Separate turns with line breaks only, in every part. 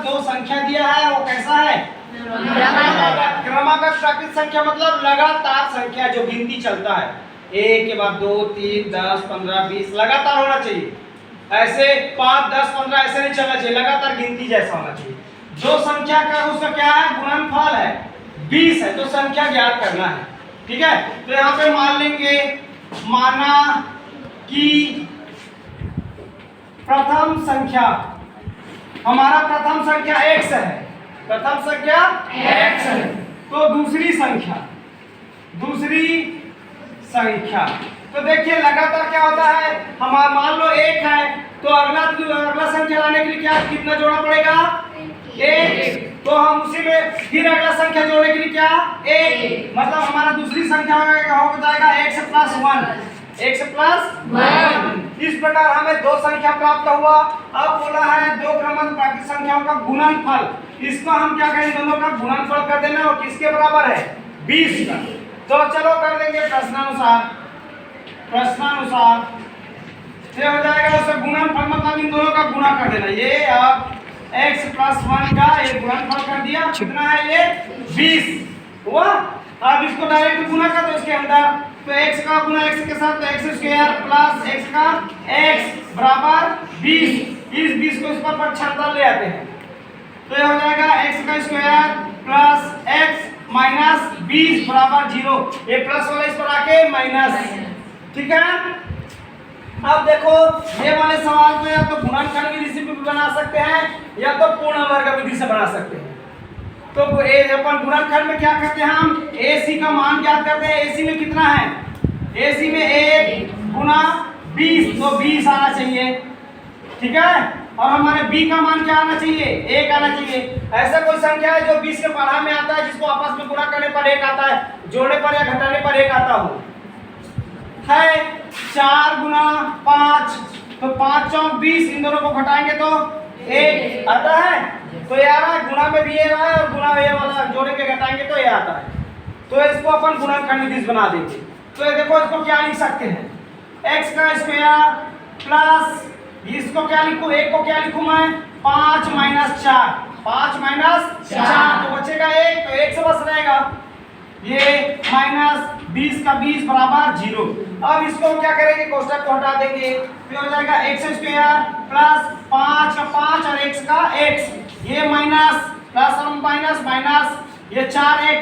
दो संख्या दिया है वो कैसा है? क्रमागत प्राकृत संख्या मतलब लगातार संख्या जो गिनती चलता है, एक के बाद 2 3 10 15 20 लगातार होना चाहिए। ऐसे 5 10 15 ऐसे नहीं चलना चाहिए, लगातार गिनती जैसा होना चाहिए। जो संख्या का उसका क्या है? गुणनफल है 20 है, तो संख्या ज्ञात करना है। ठीक है, तो यहाँ पे मान लेंगे, माना कि प्रथम संख्या, हमारा प्रथम संख्या x है, प्रथम संख्या x है, तो दूसरी संख्या तो देखिए लगातार क्या होता है, हमारा मान लो 1 है तो अगला संख्या लाने के लिए क्या कितना जोड़ना पड़ेगा? 1। तो हम उसी में फिर अगला संख्या जोड़ने के लिए क्या 1, मतलब हमारा दूसरी संख्या हो जाएगा x प्लस 1। इस प्रकार हमें दो संख्या प्राप्त हुआ। अब बोला है दो क्रमागत प्राकृत संख्याओं का गुणनफल, इसको हम क्या कहेंगे? दोनों का गुणनफल कर देना, और किसके बराबर है? 20 का। तो चलो कर देंगे प्रश्नानुसार ये हो जाएगा उसका गुणनफल, मतलब इन दोनों का गुणा कर देना। ये अब x प्लस 1 का ये गुणनफल कर दिया, कितना है ये? 20 हुआ। अब इसको डायरेक्ट गुणा कर दो इसके अंदर, तो x का गुणा x के साथ, तो x स्क्वायर प्लस x का x बराबर 20। इस 20 को इस पर पक्षांतर ले आते हैं, तो ये हो जाएगा x का स्क्वायर प्लस x माइनस 20 बराबर 0। ये प्लस वाला इस पर आके माइनस। ठीक है, अब देखो ये वाले सवाल को या तो गुणनखंड विधि से भी बना सकते हैं या तो पूर्ण वर्ग विधि से बना सकते हैं। तो अपन गुणनखंड में क्या करते हैं? हम AC का मान ज्ञात करते हैं। AC में कितना है? AC में 1 गुना 20, तो 20 आना चाहिए। ठीक है, और हमारे B का मान क्या आना चाहिए? 1 आना चाहिए। ऐसा कोई संख्या है जो 20 के पढ़ा में आता है जिसको आपस में गुणा करने पर 1 आता है, जोड़ने पर या घटाने पर 1 आता हो? है 4 गुना 5, तो 5 चौक 20, इन दोनों को घटाएंगे तो 1 आता है। तो यार गुणा में भी ये रहा है और गुणा ये वाला जोड़े के घटाएंगे तो ये आता है। तो इसको अपन गुणनखंड विधि बना देंगे। तो ये देखो इसको क्या लिख सकते हैं? x का स्क्वायर प्लस इसको क्या लिखूं? 1 को क्या लिखूं मैं? 5 माइनस 4, 5 माइनस 4 तो बचेगा 1, तो 1 से बस रहेगा ये माइनस 20 का 20 बराबर 0। अब इसको क्या करेंगे? कोष्टक को हटा देंगे, फिर हो जाएगा x स्क्वायर प्लस 5 का 5 और x का x, ये माइनस प्लस और माइनस माइनस, ये 4x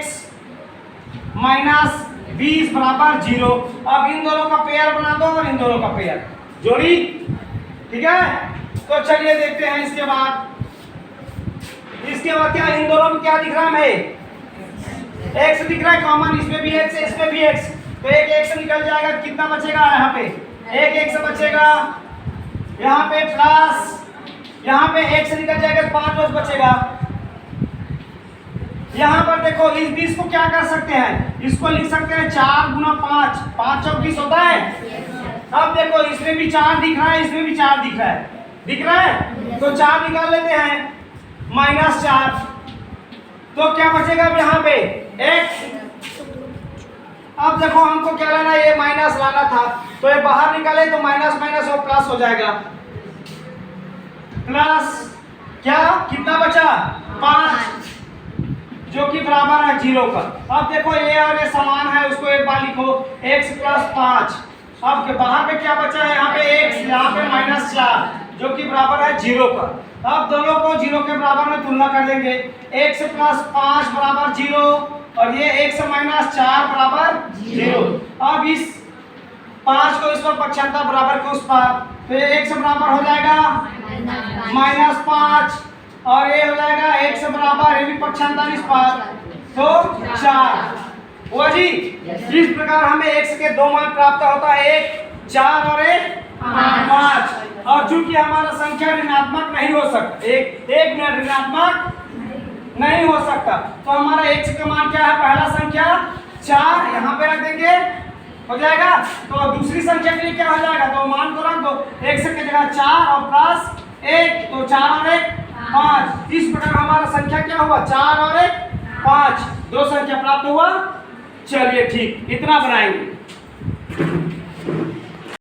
माइनस 20 बराबर 0। अब इन दोनों का पेयर बना दो और इन दोनों का पेयर जोड़ी। ठीक है, तो चलिए देखते हैं इसके बाद क्या इन दोनों में क्या दिख रहा है? x दिख रहा है कॉमन, इसमें भी x है इसमें भी x, तो एक x निकल जाएगा, कितना बचेगा? यहाँ पे एक x बचेगा, यहाँ पे प्लस, यहाँ पे x निकल जाएगा, 5 बचेगा। यहाँ पर देखो इस 20 को क्या कर सकते हैं? इसको लिख सकते हैं 4 गुना 5, 5 चौक 20 होता है। अब देखो इसमें भी 4 दिख रहा है, इसमें भी 4 दिख रहा है, तो 4 निकाल लेते हैं, माइनस 4, तो क्या बचेगा अब यहाँ पे? x। अब देखो हमको क्या लाना है? ये माइनस लाना था, तो ये बाहर निकाले तो माइनस माइनस और प्लस हो जाएगा, प्लस क्या कितना बचा? 5, जो कि बराबर है 0 का। अब देखो ये और ये समान है, उसको एक बार लिखो x प्लस 5। अब के बाहर में क्या बचा है? यहाँ पे x, यहाँ पे माइनस 4, जो कि बराबर है 0 का। अब दोनों को 0 के बराबर में तुलना कर देंगे, x प्लस 5 बराबर 0 और ये x माइनस 4 बराबर 0। अब इस 5 को इस पर पक्षांतर बराबर के उस पर, तो ये x बराबर हो जाएगा माइनस 5 और ये हो जाएगा x बराबर, ये भी पक्षांतर इस पर, तो 4 हुआ जी। इस प्रकार हमें x के दो मान प्राप्त होता है, एक 4 और एक 5। और चूंकि हमारा संख्या ऋणात्मक नहीं हो सकता, एक मिनट ऋणात्मक नहीं हो सकता, तो हमारा x का मान क्या है? पहला संख्या 4 यहाँ पे रख देंगे, हो जाएगा। तो दूसरी संख्या के लिए क्या हो जाएगा? तो मान को रख दो, x की जगह 4 और प्लस 1, तो 4 और 1 5। इस प्रकार हमारा संख्या क्या हुआ? 4 और 1 5, दो संख्या प्राप्त हुआ। चलिए ठीक, इतना बनाएंगे।